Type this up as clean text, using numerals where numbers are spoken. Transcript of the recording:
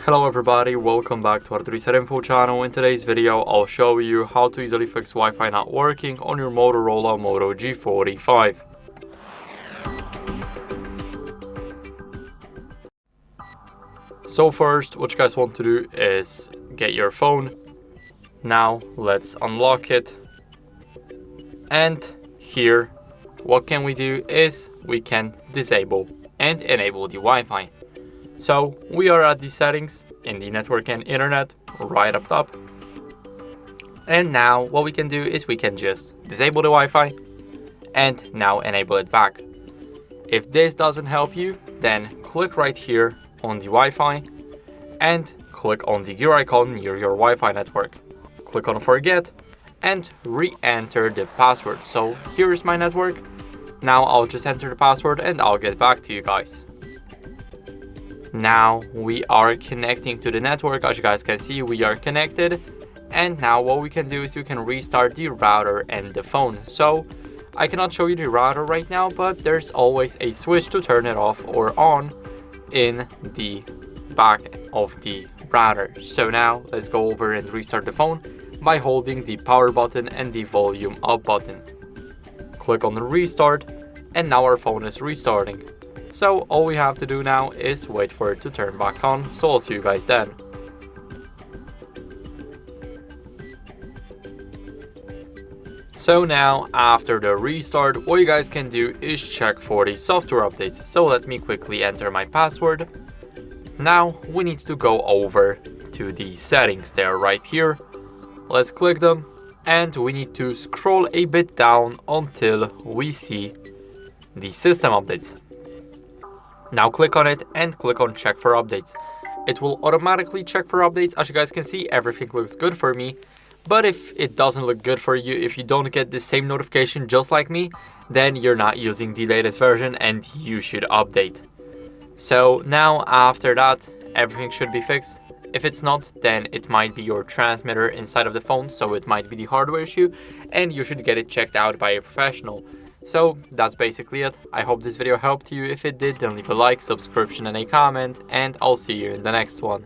Hello everybody, welcome back to HardReset.Info channel. In today's video, I'll show you how to easily fix Wi-Fi not working on your Motorola Moto G45. So first, what you guys want to do is get your phone. Now let's unlock it. And here, what can we do is we can disable and enable the Wi-Fi. So we are at the settings in the network and internet right up top. And now what we can do is we can just disable the Wi-Fi and now enable it back. If this doesn't help you, then click right here on the Wi-Fi and click on the gear icon near your Wi-Fi network. Click on forget and re-enter the password. So here's my network. Now I'll just enter the password and I'll get back to you guys. Now we are connecting to the network. As you guys can see, we are connected. And now what we can do is we can restart the router and the phone. So I cannot show you the router right now, but there's always a switch to turn it off or on in the back of the router. So now let's go over and restart the phone by holding the power button and the volume up button. Click on the restart and now our phone is restarting. So all we have to do now is wait for it to turn back on. So I'll see you guys then. So now after the restart, what you guys can do is check for the software updates. So let me quickly enter my password. Now we need to go over to the settings there right here. Let's click them and we need to scroll a bit down until we see the system updates. Now click on it and click on check for updates. It will automatically check for updates. As you guys can see, everything looks good for me. But if it doesn't look good for you, if you don't get the same notification just like me, then you're not using the latest version and you should update. So now after that, everything should be fixed. If it's not, then it might be your transmitter inside of the phone, so it might be the hardware issue and you should get it checked out by a professional. So that's basically it. I hope this video helped you. If it did, then leave a like, subscription and a comment, and I'll see you in the next one.